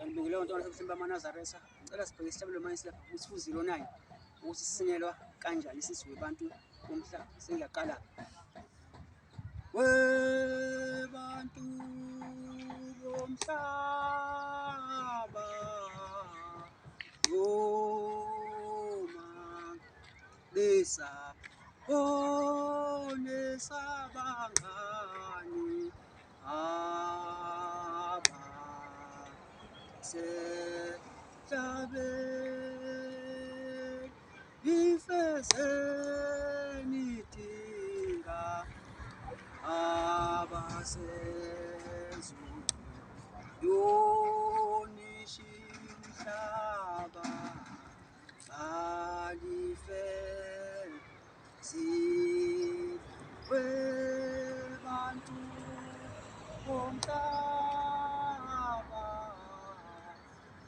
Ngibingelela uNtwana Somthembu amaNazaretha. Ngicela sibheke isitabelo manje silapha ku-209 ukuthi sisingelwa kanjani isizwe bantu bomhlaba. Sengiyaqala. Webantu bomhlaba noma nesabangani abasemhlabeni ifezeni idinga abasezulu yonishiya umhlaba balifeziwe bantu bomhlaba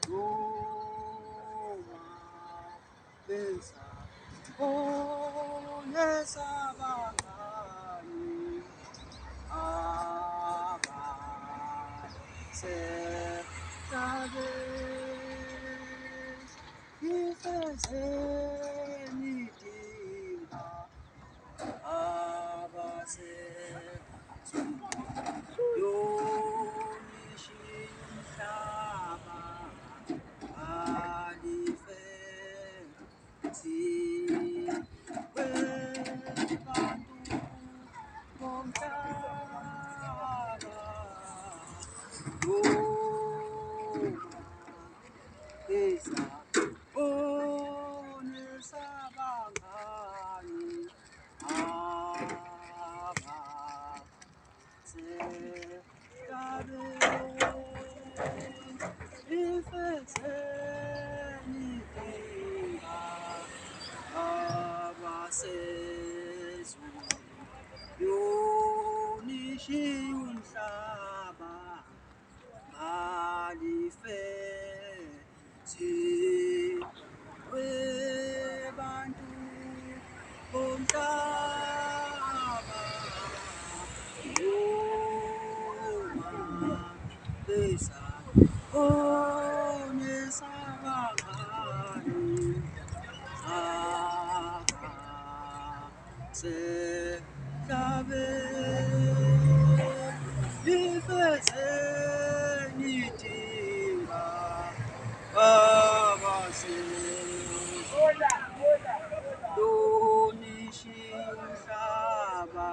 noma benza nesabangani abasemhlabeni ifezeni idinga abasezulu yonishiya umhlaba balifeziwe bantu bomhlaba nesabangani abasemhlabeni ifezeni idinga abasezulu yonishiya umhlaba balifeziwe bantu bomhlaba noma beza nesabangani abasemhlabeni ifezeni idinga abasezulu yonishiya umhlaba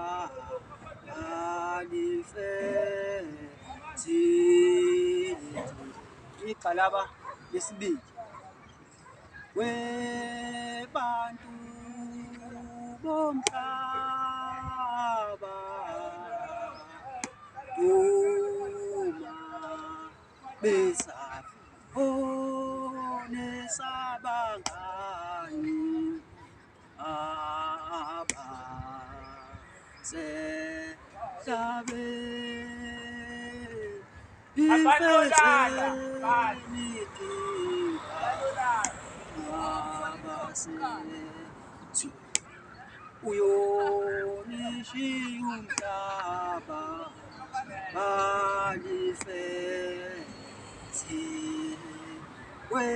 balifezile. Igxalaba lesibili. Webantu bomhlaba noma beza nesabangani abasemhlabeni ifezeni idinga abasezulu uyonishiya umhlaba balifeziwe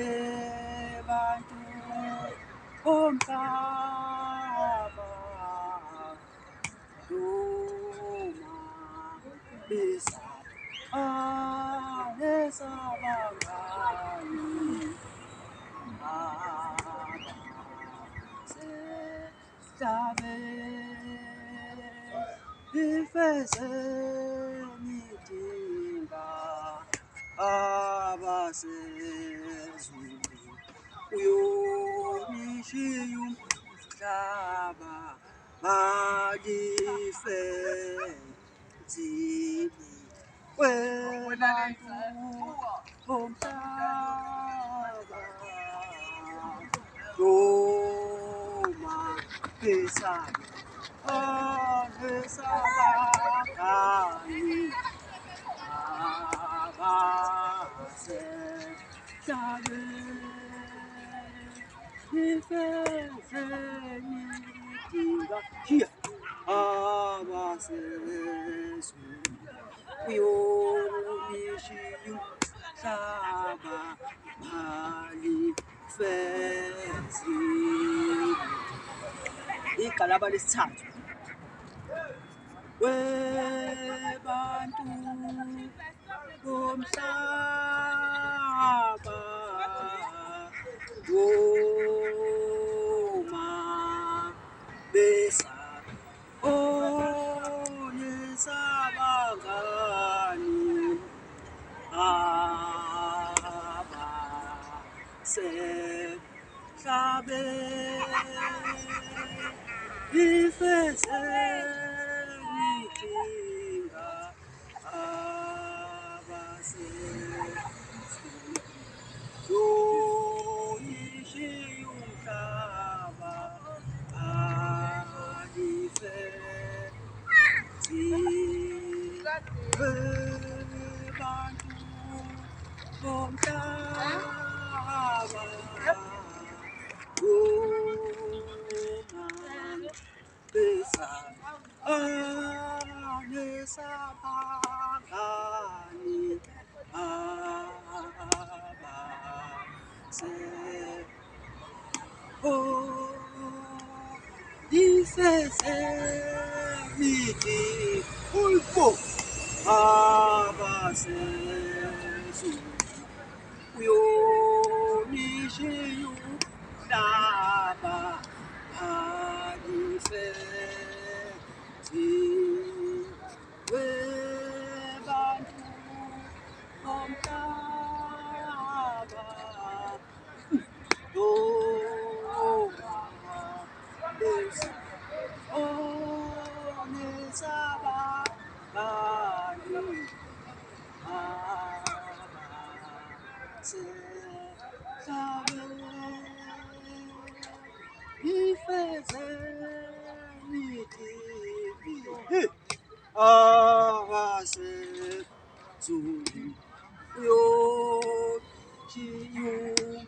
bantu bomhlaba noma beza nesabangani abasemhlabeni ifezeni idinga abasezulu uyonishiya umhlaba balifeziwe bantu bomhlaba noma beza nesabangani abasemhlabeni ifezeni idinga abasezulu uyonishiya mhlaba malifezi. Igxalaba lesithathu. Webantu bomhlaba woma besaba onesabangani abasemhlabeni ifezenikinga yonishiye umhlaba alifezi webantu bomhlaba woma besaba anesabangani abase ifezenithi ulfo abase uyonishiye umhlaba alifezi webantu bomhlaba woma besaba onesabangani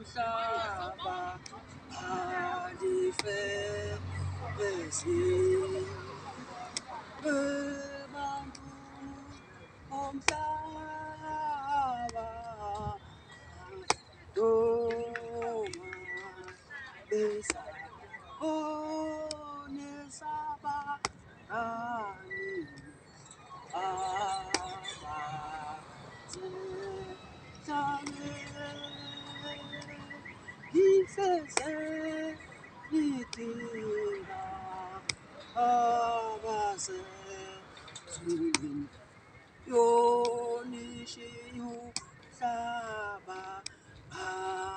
umhlaba alifezi webantu bomhlaba woma besaba onesabangani abasemhlabeni ifezenikinga abasezulwini yonishiye umhlaba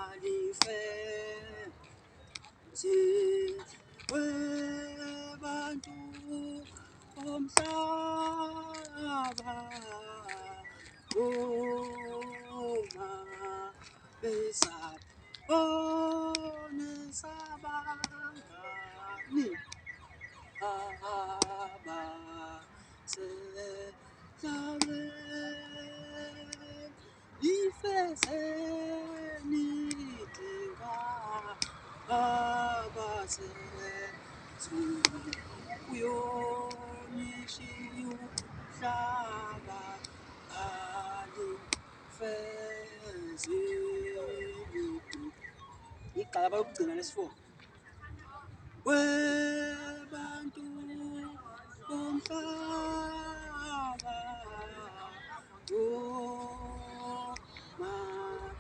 alifezi webantu bomhlaba woma besaba onesabangani abasemhlabeni ifezenikinga abasezulwini uyonishiye umhlaba alifezi. Igxalaba lokugcina lesi-4. Webantu bomhlaba woma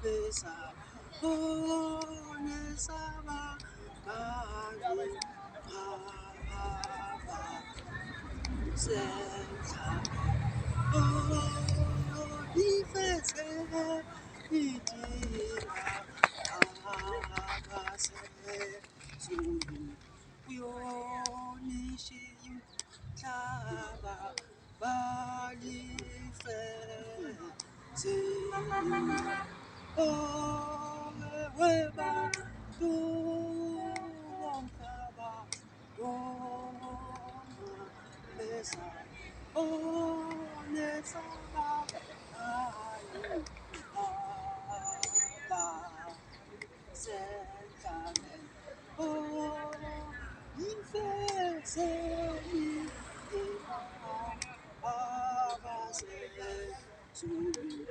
besaba onesabangani abasemhlabeni ifezenikinga abasezulwini uyonishiye umhlaba balifezi webantu bomhlaba woma besaba onesabangani abasemhlabeni ifezenikinga abasezulwini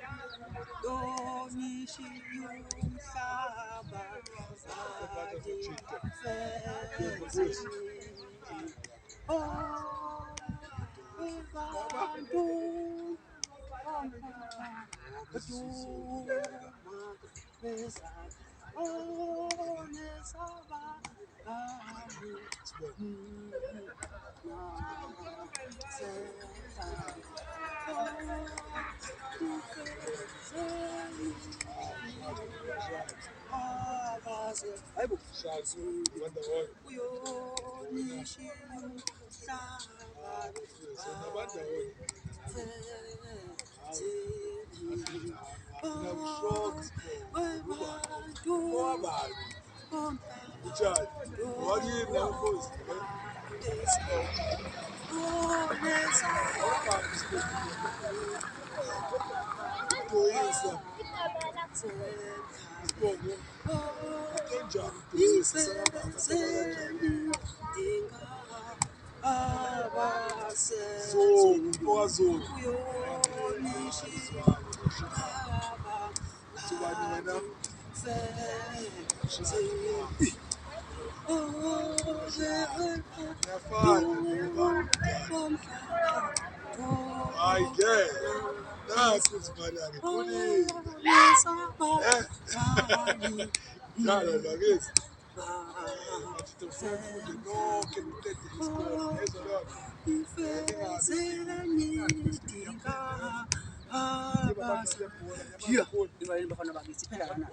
Bafana bakithi phela kana